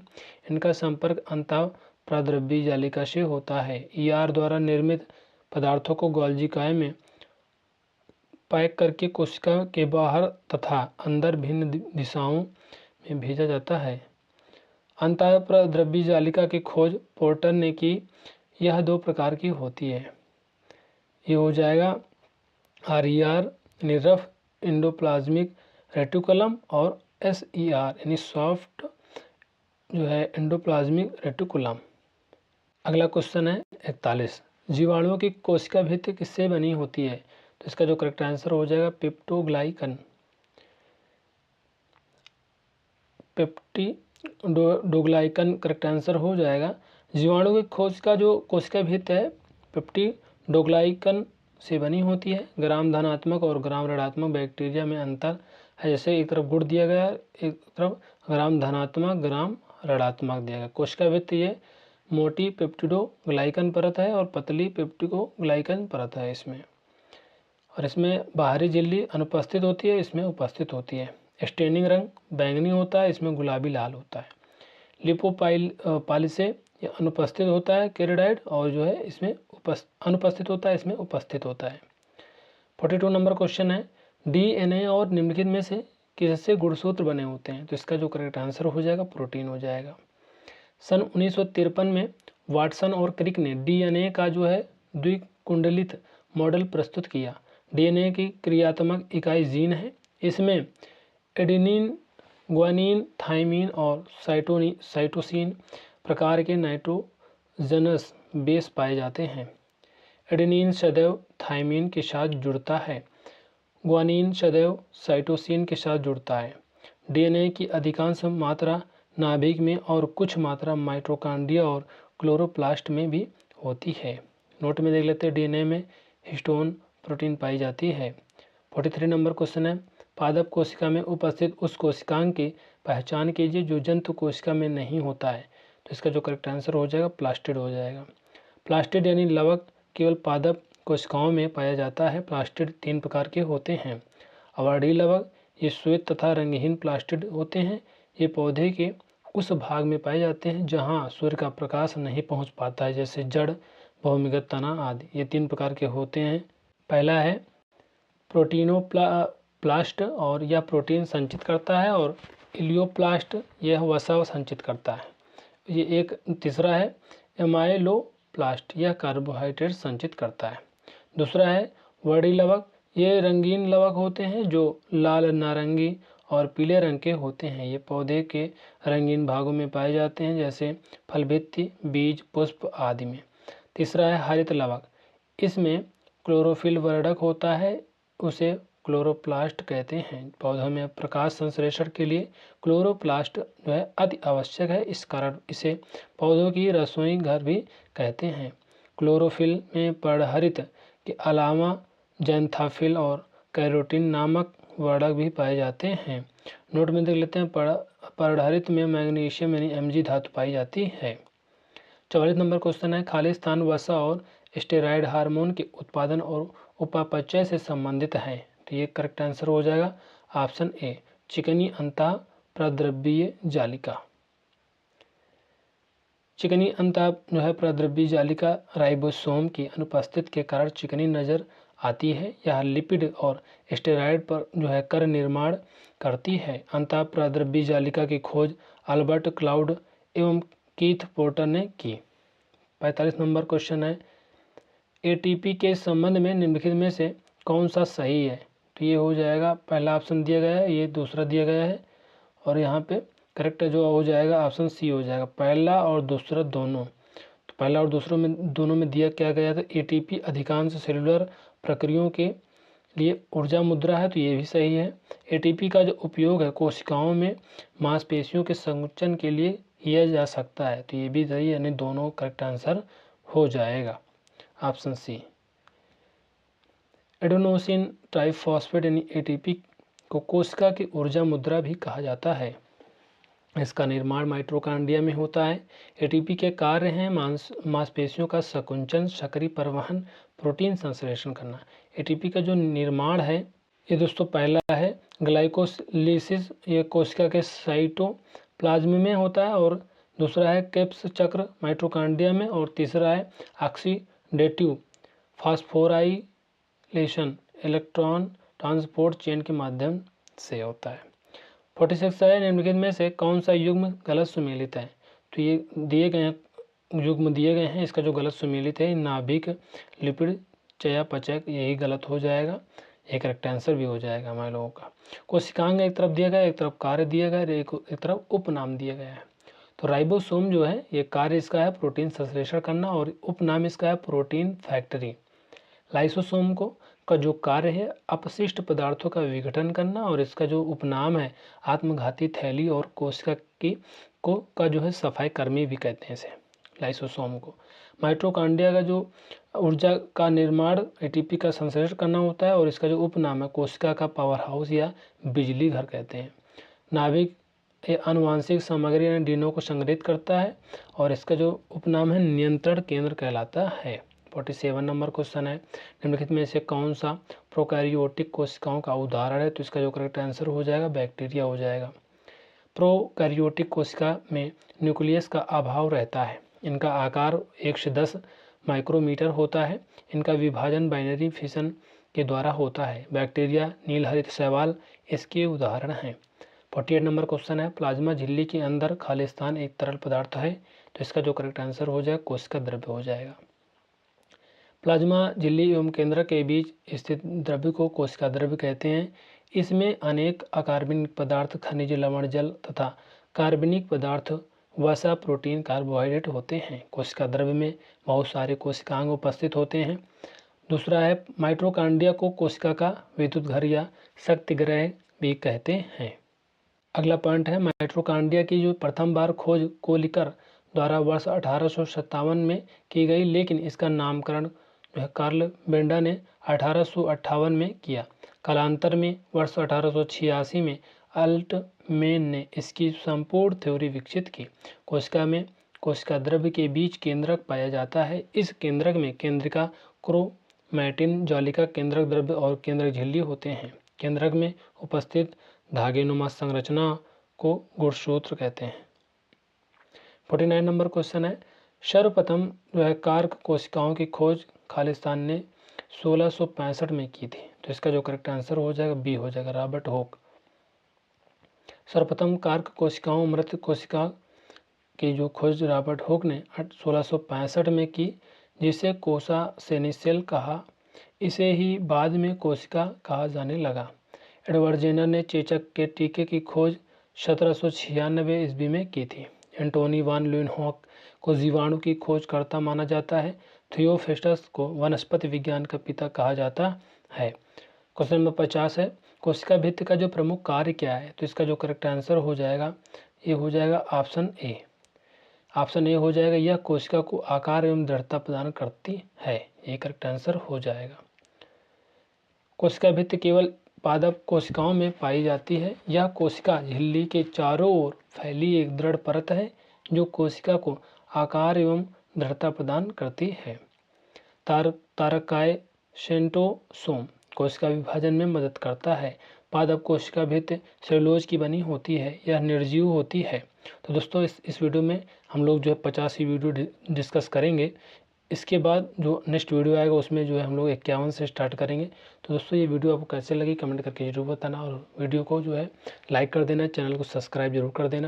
इनका संपर्क अंतः प्रद्रव्य जालिका से होता है। ईआर द्वारा निर्मित पदार्थों को गाल्जी काय में पैक करके कोशिका के बाहर तथा अंदर भिन्न दिशाओं में भेजा जाता है। अंतः प्रद्रव्य जालिका की खोज पोर्टर ने की। यह 2 प्रकार की होती है। ये हो जाएगा आरईआर यानी रफ एंडोप्लाज्मिक रेटिकुलम, और एसईआर यानी सॉफ्ट जो है एंडोप्लाज्मिक रेटिकुलम। अगला क्वेश्चन है 41, जीवाणुओं की कोशिका भित्ति किससे बनी होती है? तो इसका जो करेक्ट आंसर हो जाएगा पेप्टोग्लाइकन। पेप्टिडोग्लाइकन करेक्ट आंसर हो जाएगा। जीवाणु की खोज का जो कोशिका भित्ति है पेप्टिडोग्लाइकन से बनी होती है। ग्राम धनात्मक और ग्राम ऋणात्मक बैक्टीरिया में अंतर है, जैसे एक तरफ गुण दिया गया, एक तरफ ग्राम धनात्मक ग्राम ऋणात्मक दिया गया। कोशिका भित्ति ये मोटी पेप्टिडोग्लाइकन परत है और पतली पेप्टिडोग्लाइकन परत है इसमें। और इसमें बाहरी झिल्ली अनुपस्थित होती है, इसमें उपस्थित होती है। स्टेनिंग रंग बैंगनी होता है, इसमें गुलाबी लाल होता है। लिपोपालिसे ये अनुपस्थित होता है केरेडाइड, और जो है इसमें अनुपस्थित होता है, इसमें उपस्थित होता है। 42 नंबर क्वेश्चन है, डीएनए और निम्नलिखित में से किससे गुणसूत्र बने होते हैं? तो इसका जो करेक्ट आंसर हो जाएगा प्रोटीन हो जाएगा। सन 1953 में वाटसन और क्रिक ने डीएनए का जो है द्विकुंडलित मॉडल प्रस्तुत किया। डीएनए की क्रियात्मक इकाई जीन है। इसमें एडेनिन, ग्वानिन, थाइमिन और साइटोसिन प्रकार के नाइट्रोजनस बेस पाए जाते हैं। एडेनिन सदैव थाइमिन के साथ जुड़ता है, ग्वानिन सदैव साइटोसिन के साथ जुड़ता है। डीएनए की अधिकांश मात्रा नाभिक में और कुछ मात्रा माइटोकॉन्ड्रिया और क्लोरोप्लास्ट में भी होती है। नोट में देख लेते हैं, डीएनए में हिस्टोन प्रोटीन पाई जाती है। 43 नंबर क्वेश्चन है, पादप कोशिका में उपस्थित उस कोशिकांग की पहचान कीजिए जो जंतु कोशिका में नहीं होता है। तो इसका जो करेक्ट आंसर हो जाएगा प्लास्टिड हो जाएगा। प्लास्टिड यानी लवक केवल पादप कोशिकाओं में पाया जाता है। प्लास्टिड 3 प्रकार के होते हैं। अवार्डी लवक, ये श्वेत तथा रंगहीन प्लास्टिड होते हैं। ये पौधे के उस भाग में पाए जाते हैं जहाँ सूर्य का प्रकाश नहीं पहुँच पाता है, जैसे जड़, बहुमिगत तना आदि। ये 3 प्रकार के होते हैं। पहला है प्रोटीनोप्लास्ट, और यह प्रोटीन संचित करता है, और इलियोप्लास्ट यह वसा संचित करता है। ये एक तीसरा है एमाइलोप्लास्ट, यह कार्बोहाइड्रेट संचित करता है। दूसरा है वर्डी लवक, ये रंगीन लवक होते हैं जो लाल, नारंगी और पीले रंग के होते हैं। ये पौधे के रंगीन भागों में पाए जाते हैं, जैसे फल, भित्ति, बीज, पुष्प आदि में। तीसरा है हरित लवक, इसमें क्लोरोफिल वर्धक होता है, उसे क्लोरोप्लास्ट कहते हैं। पौधों में प्रकाश संश्लेषण के लिए क्लोरोप्लास्ट जो है अति आवश्यक है, इस कारण इसे पौधों की रसोई घर भी कहते हैं। क्लोरोफिल में पर्णहरित के अलावा जैंथाफिल और कैरोटीन नामक वर्धक भी पाए जाते हैं। नोट में देख लेते हैं, पर्णहरित में मैग्नीशियम यानी Mg धातु पाई जाती है। 44 नंबर क्वेश्चन है, खाली स्थान वसा और स्टेरॉयड हार्मोन के उत्पादन और उपापचय से संबंधित है। तो ये करेक्ट आंसर हो जाएगा ऑप्शन ए, चिकनी अंतः प्रद्रव्यीय जालिका। चिकनी अंतः जो है प्रद्रव्यीय जालिका राइबोसोम की अनुपस्थिति के कारण चिकनी नजर आती है। यह लिपिड और स्टेरॉयड पर जो है कर निर्माण करती है। अंतः प्रद्रव्यीय जालिका की खोज अल्बर्ट क्लाउड एवं कीथ पोर्टर ने की। 45 नंबर क्वेश्चन है, एटीपी के संबंध में निम्नलिखित में से कौन सा सही है? तो ये हो जाएगा, पहला ऑप्शन दिया गया है, ये दूसरा दिया गया है, और यहाँ पे करेक्ट जो हो जाएगा ऑप्शन सी हो जाएगा, पहला और दूसरा दोनों। तो पहला और दूसरों में दोनों में दिया क्या गया था, एटीपी अधिकांश सेलुलर प्रक्रियाओं के लिए ऊर्जा मुद्रा है, तो ये भी सही है। एटीपी का जो उपयोग है कोशिकाओं में मांसपेशियों के संकुचन के लिए किया जा सकता है, तो ये भी सही, यानी दोनों करेक्ट आंसर हो जाएगा ऑप्शन सी। एडेनोसिन ट्राइफॉस्फेट यानी एटीपी को कोशिका की ऊर्जा मुद्रा भी कहा जाता है। इसका निर्माण माइटोकॉन्ड्रिया में होता है। एटीपी के कार्य हैं मांसपेशियों का संकुचन, सक्रिय परिवहन, प्रोटीन संश्लेषण करना। एटीपी का जो निर्माण है ये दोस्तों पहला है ग्लाइकोलिसिस, ये कोशिका के साइटोप्लाज्म में होता है, और दूसरा है केप्स चक्र माइटोकॉन्ड्रिया में, और तीसरा है oxidative phosphorylation electron transport chain के माध्यम से होता है। 46 है, निम्नलिखित में से कौन सा युग्म गलत सुमेलित है? तो ये दिए गए युग्म दिए गए हैं, इसका जो गलत सुमेलित है नाभिक लिपिड चयापचय, यही गलत हो जाएगा। एक करेक्ट आंसर भी हो जाएगा हमारे लोगों का। कोशिकांग एक तरफ दिया गया, एक तरफ कार्य दिया गया, एक तरफ उपनाम दिया गया है। तो राइबोसोम जो है ये कार्य इसका है प्रोटीन संश्लेषण करना, और उपनाम इसका है प्रोटीन फैक्ट्री। लाइसोसोम का जो कार्य है अपशिष्ट पदार्थों का विघटन करना, और इसका जो उपनाम है आत्मघाती थैली और कोशिका का जो है सफाई कर्मी भी कहते हैं इसे, लाइसोसोम को। माइटोकॉन्ड्रिया का जो ऊर्जा का निर्माण एटीपी का संश्लेषण करना होता है, और इसका जो उपनाम है कोशिका का पावर हाउस या बिजली घर कहते हैं। नाभिक आनुवांशिक सामग्री यानी डीएनए को संग्रहित करता है, और इसका जो उपनाम है नियंत्रण केंद्र कहलाता है। 47 नंबर क्वेश्चन है, निम्नलिखित में से कौन सा प्रोकैरियोटिक कोशिकाओं का उदाहरण है? तो इसका जो करेक्ट आंसर हो जाएगा बैक्टीरिया हो जाएगा। प्रोकैरियोटिक कोशिका में न्यूक्लियस का अभाव रहता है। इनका आकार 1 से 10 माइक्रोमीटर होता है। इनका विभाजन बाइनरी फिशन के द्वारा होता है। बैक्टीरिया, नीलहरित शैवाल इसके उदाहरण हैं। 48 नंबर क्वेश्चन है, प्लाज्मा झिल्ली के अंदर खालिस्तान एक तरल पदार्थ है। तो इसका जो करेक्ट आंसर हो जाएगा कोशिका द्रव्य हो जाएगा। प्लाज्मा झिल्ली एवं केंद्रक के बीच स्थित द्रव्य को कोशिका द्रव्य कहते हैं। इसमें अनेक अकार्बनिक पदार्थ, खनिज, लवण, जल तथा कार्बनिक पदार्थ, वसा, प्रोटीन, कार्बोहाइड्रेट होते हैं। कोशिका द्रव्य में बहुत सारे कोशिकांग उपस्थित होते हैं। दूसरा है माइटोकॉन्ड्रिया को कोशिका का विद्युत घर या शक्ति ग्रह भी कहते हैं। अगला पॉइंट है, माइटोकॉन्ड्रिया की जो प्रथम बार खोज कोलिकर द्वारा वर्ष 1857 में की गई, लेकिन इसका नामकरण जो है कार्ल बेंडा ने 1858 में किया। कालांतर में वर्ष 1886 में अल्टमैन ने इसकी संपूर्ण थ्योरी विकसित की। कोशिका में कोशिका द्रव्य के बीच केंद्रक पाया जाता है। इस केंद्रक में केंद्रिका, क्रोमैटिन, जालिका, केंद्रक द्रव्य और केंद्रक झिल्ली होते हैं। केंद्रक में उपस्थित धागेनुमा संरचना को गुणसूत्र कहते हैं। 49 नंबर क्वेश्चन है, सर्वप्रथम जो है कार्क कोशिकाओं की खोज खालिस्तान ने 1665 में की थी। तो इसका जो करेक्ट आंसर हो जाएगा बी हो जाएगा, रॉबर्ट हुक। सर्वप्रथम कार्क कोशिकाओं, मृत कोशिका की जो खोज रॉबर्ट हुक ने 1665 में की, जिसे कोसा सेनिसेल कहा। इसे ही बाद में कोशिका कहा जाने लगा। एडवर्ड जेनर ने चेचक के टीके की खोज 1796 ईस्वी में की थी। एंटोनी वान ल्यूनहॉक को जीवाणु की खोजकर्ता माना जाता है। थियोफेस्टस को वनस्पति विज्ञान का पिता कहा जाता है। क्वेश्चन नंबर 50 है, कोशिका भित्ति का जो प्रमुख कार्य क्या है? तो इसका जो करेक्ट आंसर हो जाएगा ये हो जाएगा ऑप्शन ए। ऑप्शन ए हो जाएगा, यह कोशिका को आकार एवं दृढ़ता प्रदान करती है। ये करेक्ट आंसर हो जाएगा। कोशिका भित्ति केवल पादप कोशिकाओं में पाई जाती है। यह कोशिका झिल्ली के चारों ओर फैली एक दृढ़ परत है जो कोशिका को आकार एवं दृढ़ता प्रदान करती है। तारकाय सेंट्रोसोम कोशिका विभाजन में मदद करता है। पादप कोशिका भित्ति सेलुलोज की बनी होती है। यह निर्जीव होती है। तो दोस्तों इस वीडियो में हम लोग जो है 50 वीडियो डिस्कस करेंगे। इसके बाद जो नेक्स्ट वीडियो आएगा उसमें जो है हम लोग 51 से स्टार्ट करेंगे। तो दोस्तों ये वीडियो आपको कैसे लगी कमेंट करके जरूर बताना, और वीडियो को जो है लाइक कर देना, चैनल को सब्सक्राइब जरूर कर देना,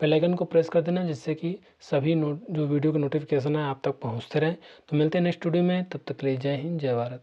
बेल आइकन को प्रेस कर देना, जिससे कि सभी जो वीडियो के नोटिफिकेशन है आप तक पहुँचते रहें। तो मिलते हैं नेक्स्ट वीडियो में, तब तक के लिए जय हिंद, जय भारत।